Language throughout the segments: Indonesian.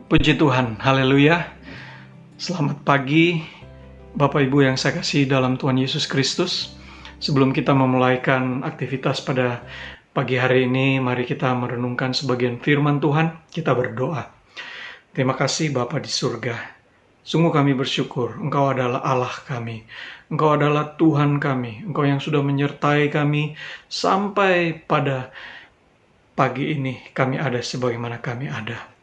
Puji Tuhan, haleluya. Selamat pagi, Bapak Ibu yang saya kasih dalam Tuhan Yesus Kristus. Sebelum kita memulaikan aktivitas pada pagi hari ini, mari kita merenungkan sebagian firman Tuhan, kita berdoa. Terima kasih Bapa di surga. Sungguh kami bersyukur, Engkau adalah Allah kami. Engkau adalah Tuhan kami. Engkau yang sudah menyertai kami sampai pada pagi ini kami ada sebagaimana kami ada.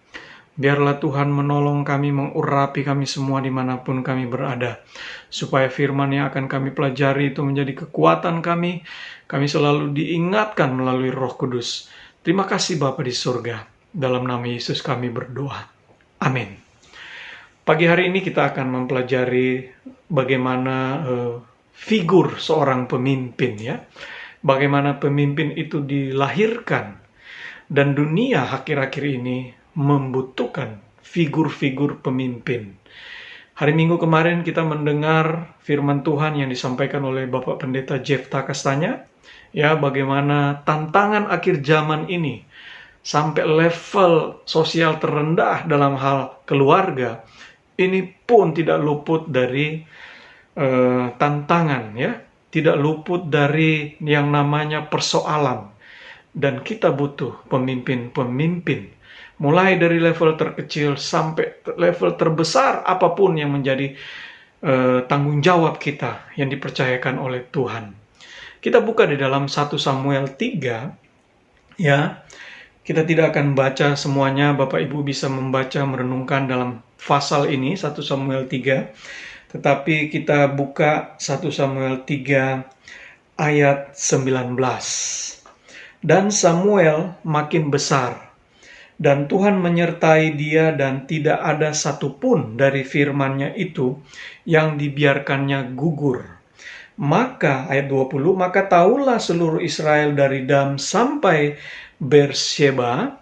Biarlah Tuhan menolong kami, mengurapi kami semua dimanapun kami berada. Supaya firman yang akan kami pelajari itu menjadi kekuatan kami. Kami selalu diingatkan melalui Roh Kudus. Terima kasih Bapa di surga. Dalam nama Yesus kami berdoa. Amin. Pagi hari ini kita akan mempelajari bagaimana figur seorang pemimpin, ya. Bagaimana pemimpin itu dilahirkan. Dan dunia akhir-akhir ini membutuhkan figur-figur pemimpin. Hari Minggu kemarin kita mendengar firman Tuhan yang disampaikan oleh Bapak Pendeta Jefta Kastanya, ya, bagaimana tantangan akhir zaman ini sampai level sosial terendah dalam hal keluarga ini pun tidak luput dari tantangan, ya, tidak luput dari yang namanya persoalan, dan kita butuh pemimpin-pemimpin. Mulai dari level terkecil sampai level terbesar apapun yang menjadi tanggung jawab kita yang dipercayakan oleh Tuhan. Kita buka di dalam 1 Samuel 3, ya. Kita tidak akan baca semuanya, Bapak Ibu bisa membaca, merenungkan dalam pasal ini, 1 Samuel 3. Tetapi kita buka 1 Samuel 3 ayat 19. Dan Samuel makin besar, dan Tuhan menyertai dia, dan tidak ada satupun dari firman-Nya itu yang dibiarkannya gugur. Maka, ayat 20, maka tahulah seluruh Israel dari Dan sampai Beersheba,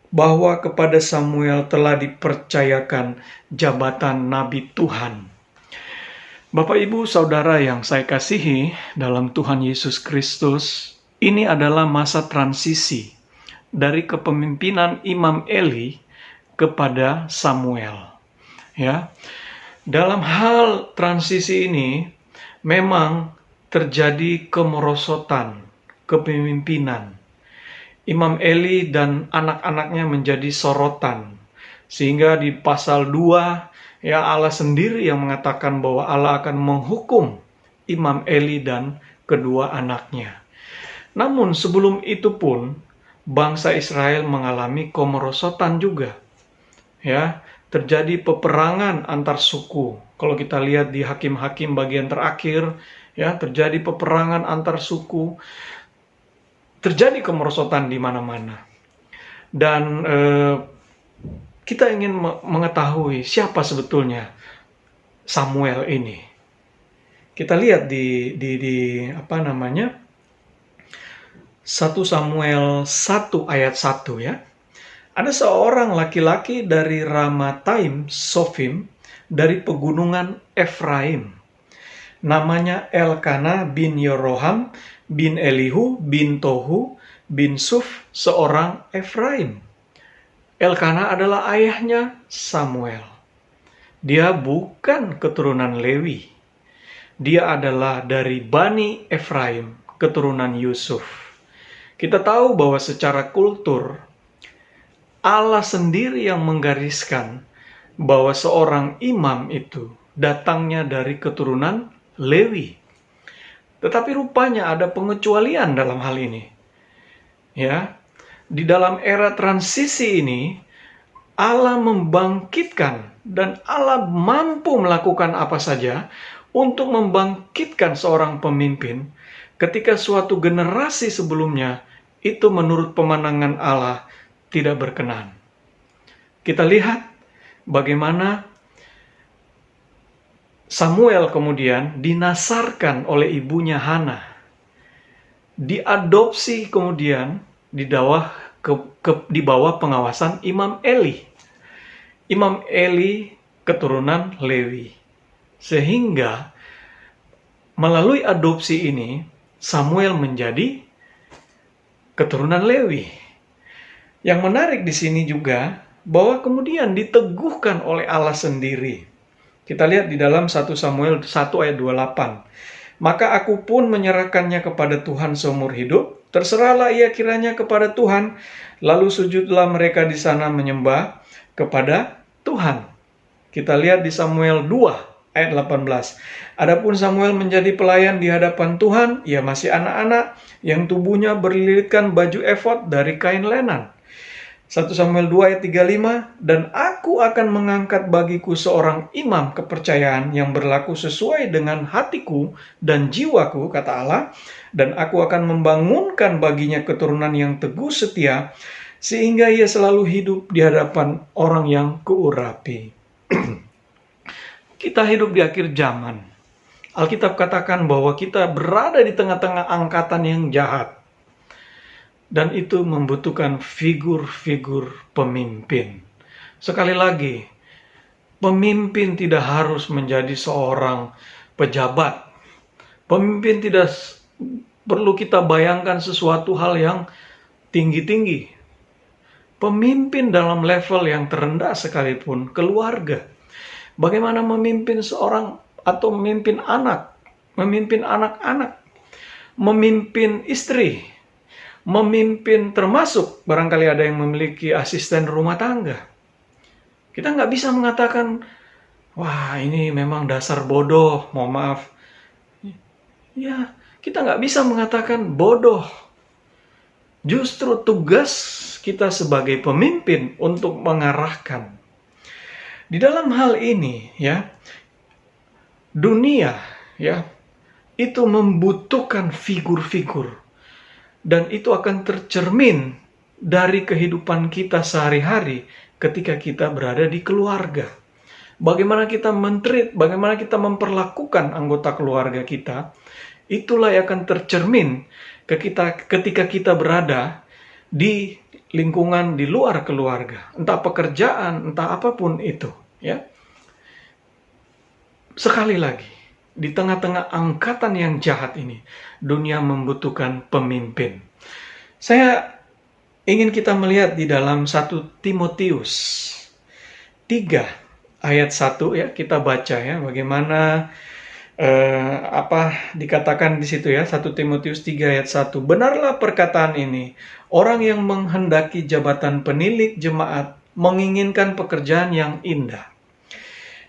bahwa kepada Samuel telah dipercayakan jabatan Nabi Tuhan. Bapak, Ibu, Saudara yang saya kasihi dalam Tuhan Yesus Kristus, ini adalah masa transisi dari kepemimpinan Imam Eli kepada Samuel. Ya. Dalam hal transisi ini memang terjadi kemerosotan kepemimpinan. Imam Eli dan anak-anaknya menjadi sorotan. Sehingga di pasal 2, ya, Allah sendiri yang mengatakan bahwa Allah akan menghukum Imam Eli dan kedua anaknya. Namun sebelum itu pun bangsa Israel mengalami kemerosotan juga. Ya, terjadi peperangan antar suku. Kalau kita lihat di Hakim-Hakim bagian terakhir, ya, terjadi peperangan antar suku. Terjadi kemerosotan di mana-mana. Dan kita ingin mengetahui siapa sebetulnya Samuel ini. Kita lihat di 1 Samuel 1 ayat 1, ya. Ada seorang laki-laki dari Ramataim Sofim dari pegunungan Efraim. Namanya Elkana bin Yeroham bin Elihu bin Tohu bin Suf, seorang Efraim. Elkana adalah ayahnya Samuel. Dia bukan keturunan Lewi. Dia adalah dari Bani Efraim, keturunan Yusuf. Kita tahu bahwa secara kultur, Allah sendiri yang menggariskan bahwa seorang imam itu datangnya dari keturunan Lewi. Tetapi rupanya ada pengecualian dalam hal ini. Ya, di dalam era transisi ini, Allah membangkitkan dan Allah mampu melakukan apa saja untuk membangkitkan seorang pemimpin ketika suatu generasi sebelumnya itu menurut pemandangan Allah tidak berkenan. Kita lihat bagaimana Samuel kemudian dinasarkan oleh ibunya Hana. Diadopsi kemudian di bawah pengawasan Imam Eli. Imam Eli keturunan Lewi. Sehingga melalui adopsi ini Samuel menjadi keturunan Lewi. Yang menarik di sini juga bahwa kemudian diteguhkan oleh Allah sendiri. Kita lihat di dalam 1 Samuel 1 ayat 28. Maka aku pun menyerahkannya kepada Tuhan seumur hidup. Terserahlah ia kiranya kepada Tuhan. Lalu sujudlah mereka di sana menyembah kepada Tuhan. Kita lihat di Samuel 2 ayat 18. Adapun Samuel menjadi pelayan di hadapan Tuhan, ia masih anak-anak yang tubuhnya berlilitkan baju efod dari kain lenan. 1 Samuel 2 ayat 35, dan aku akan mengangkat bagiku seorang imam kepercayaan yang berlaku sesuai dengan hatiku dan jiwaku, kata Allah, dan aku akan membangunkan baginya keturunan yang teguh setia, sehingga ia selalu hidup di hadapan orang yang kuurapi. Kita hidup di akhir zaman. Alkitab katakan bahwa kita berada di tengah-tengah angkatan yang jahat. Dan itu membutuhkan figur-figur pemimpin. Sekali lagi, pemimpin tidak harus menjadi seorang pejabat. Pemimpin tidak perlu kita bayangkan sesuatu hal yang tinggi-tinggi. Pemimpin dalam level yang terendah sekalipun, keluarga. Bagaimana memimpin seorang atau memimpin anak, memimpin anak-anak, memimpin istri, memimpin termasuk barangkali ada yang memiliki asisten rumah tangga. Kita nggak bisa mengatakan, wah ini memang dasar bodoh, mohon maaf. Ya, kita nggak bisa mengatakan bodoh. Justru tugas kita sebagai pemimpin untuk mengarahkan. Di dalam hal ini, ya, dunia, ya, itu membutuhkan figur-figur. Dan itu akan tercermin dari kehidupan kita sehari-hari ketika kita berada di keluarga. Bagaimana kita men-treat, bagaimana kita memperlakukan anggota keluarga kita, itulah yang akan tercermin ketika kita berada di lingkungan di luar keluarga. Entah pekerjaan, entah apapun itu. Ya. Sekali lagi, di tengah-tengah angkatan yang jahat ini, dunia membutuhkan pemimpin. Saya ingin kita melihat di dalam 1 Timotius 3 ayat 1, ya, kita baca ya bagaimana apa dikatakan di situ ya, 1 Timotius 3 ayat 1. Benarlah perkataan ini, orang yang menghendaki jabatan penilik jemaat menginginkan pekerjaan yang indah.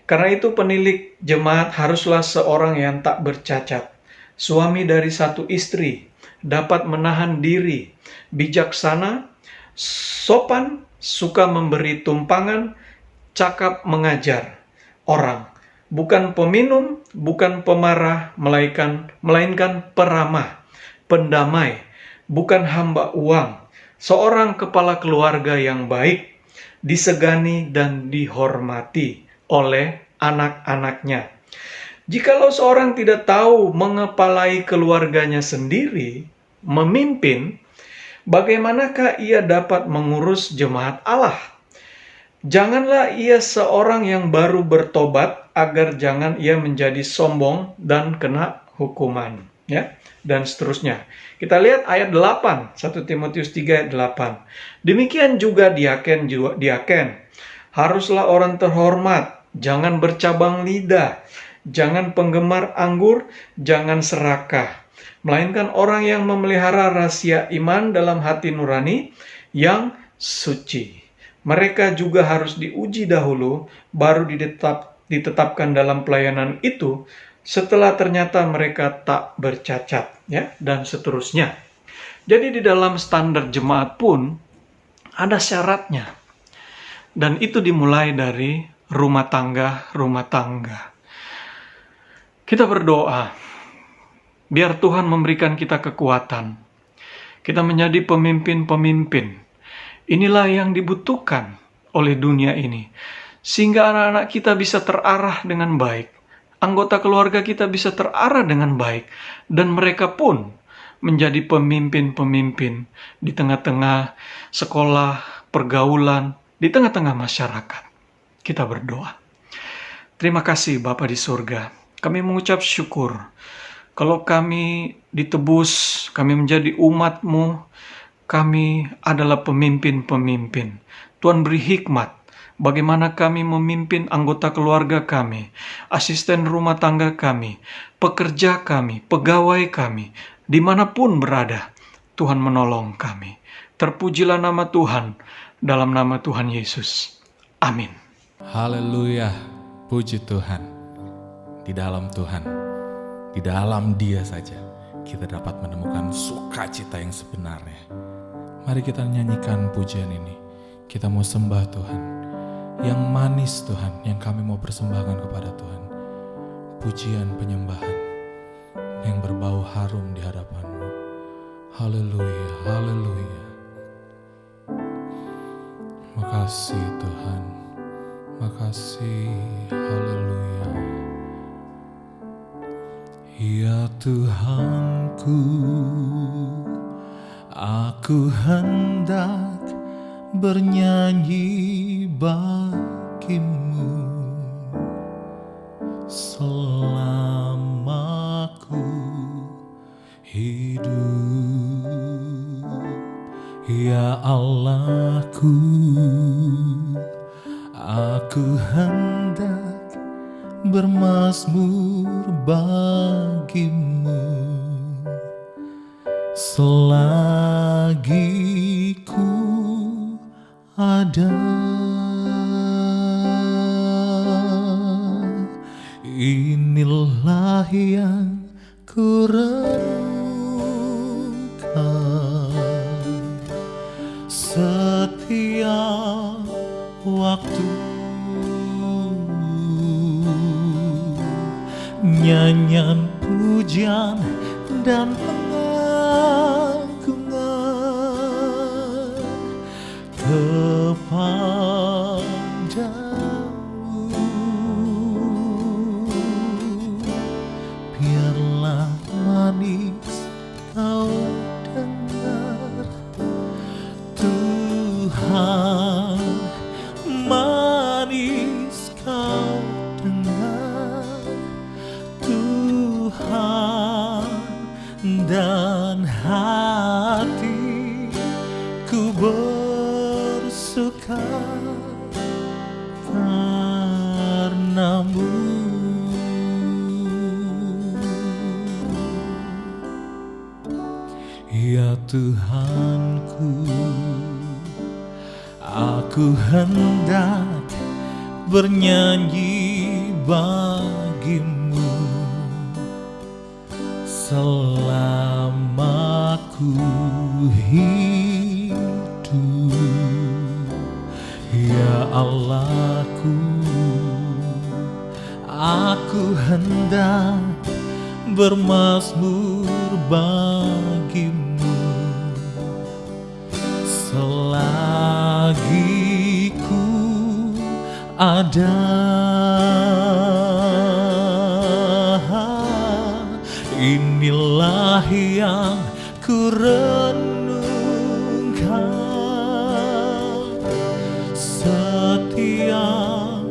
Karena itu penilik jemaat haruslah seorang yang tak bercacat, suami dari satu istri, dapat menahan diri, bijaksana, sopan, suka memberi tumpangan, cakap mengajar orang, bukan peminum, bukan pemarah, melainkan peramah, pendamai, bukan hamba uang, seorang kepala keluarga yang baik, disegani dan dihormati oleh anak-anaknya. Jikalau seorang tidak tahu mengepalai keluarganya sendiri, memimpin, bagaimanakah ia dapat mengurus jemaat Allah? Janganlah ia seorang yang baru bertobat, agar jangan ia menjadi sombong dan kena hukuman. Ya, dan seterusnya. Kita lihat ayat 8, 1 Timotius 3 ayat 8. Demikian juga diaken. Haruslah orang terhormat, jangan bercabang lidah, jangan penggemar anggur, jangan serakah, melainkan orang yang memelihara rahasia iman dalam hati nurani yang suci. Mereka juga harus diuji dahulu, baru ditetapkan dalam pelayanan itu, setelah ternyata mereka tak bercacat, ya, dan seterusnya. Jadi di dalam standar jemaat pun ada syaratnya. Dan itu dimulai dari rumah tangga. Kita berdoa, biar Tuhan memberikan kita kekuatan. Kita menjadi pemimpin-pemimpin. Inilah yang dibutuhkan oleh dunia ini. Sehingga anak-anak kita bisa terarah dengan baik. Anggota keluarga kita bisa terarah dengan baik. Dan mereka pun menjadi pemimpin-pemimpin di tengah-tengah sekolah, pergaulan, di tengah-tengah masyarakat. Kita berdoa. Terima kasih Bapa di surga. Kami mengucap syukur. Kalau kami ditebus, kami menjadi umat-Mu, kami adalah pemimpin-pemimpin. Tuhan beri hikmat bagaimana kami memimpin anggota keluarga kami, asisten rumah tangga kami, pekerja kami, pegawai kami, dimanapun berada. Tuhan menolong kami. Terpujilah nama Tuhan, dalam nama Tuhan Yesus. Amin. Haleluya, puji Tuhan. Di dalam Tuhan, di dalam Dia saja kita dapat menemukan sukacita yang sebenarnya. Mari kita nyanyikan pujian ini. Kita mau sembah Tuhan. Yang manis Tuhan, yang kami mau persembahkan kepada Tuhan. Pujian penyembahan yang berbau harum di hadapan-Mu. Haleluya, haleluya. Makasih Tuhan, makasih, haleluya. Ya Tuhanku, aku hendak bernyanyi bagimu selama ku hidup. Ya Allahku, aku hendak bermazmur bagimu selagi ku ada. Inilah yang ku renungkan setiap waktu, nyanyian pujian dan pengagungan kepadamu. Biarlah manis kau dengar Tuhan, manis kau dengar Tuhan, dan hatiku bersuka karena-Mu. Ya Tuhanku, aku hendak bernyanyi bagimu selama ku hidup. Ya Allahku, aku hendak bermazmur bagimu selagi ku ada. Inilah yang ku renungkan setiap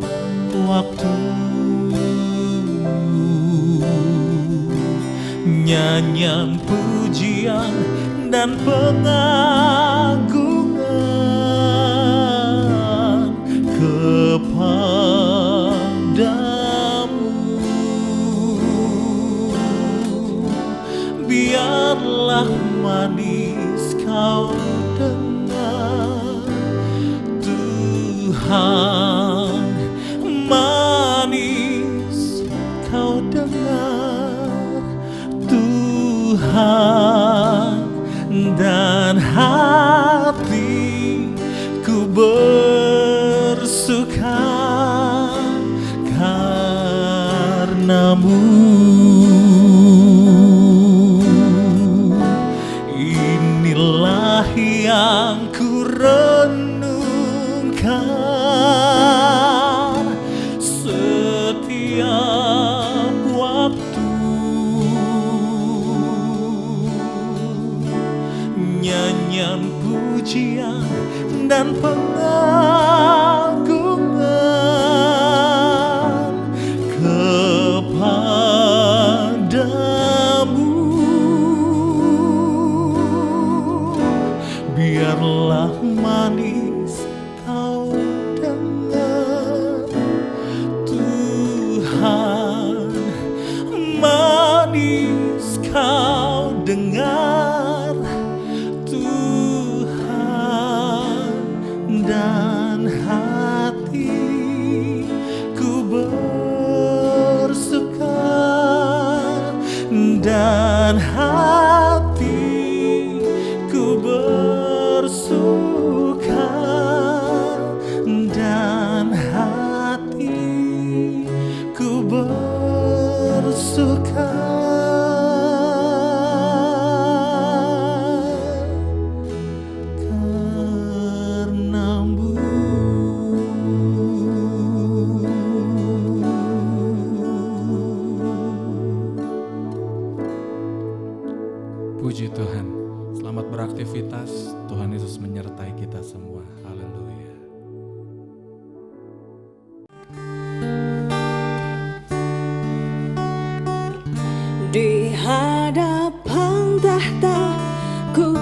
waktu, nyanyian pujian dan pengagungan kepadamu. Biarlah manis kau dengar Tuhan, manis kau dengar Tuhan, dan hatiku bersuka karena-Mu. Inilah yang ku renungkan setiap waktu, nyanyian pujian dan pengagungan kepadamu. Biarlah manis kau dengar Kau dengar Tuhan, dan hatiku bersuka, dan hatiku bersuka, dan hatiku bersuka. Puji Tuhan, selamat beraktivitas. Tuhan Yesus menyertai kita semua. Haleluya. Di hadapan tahta ku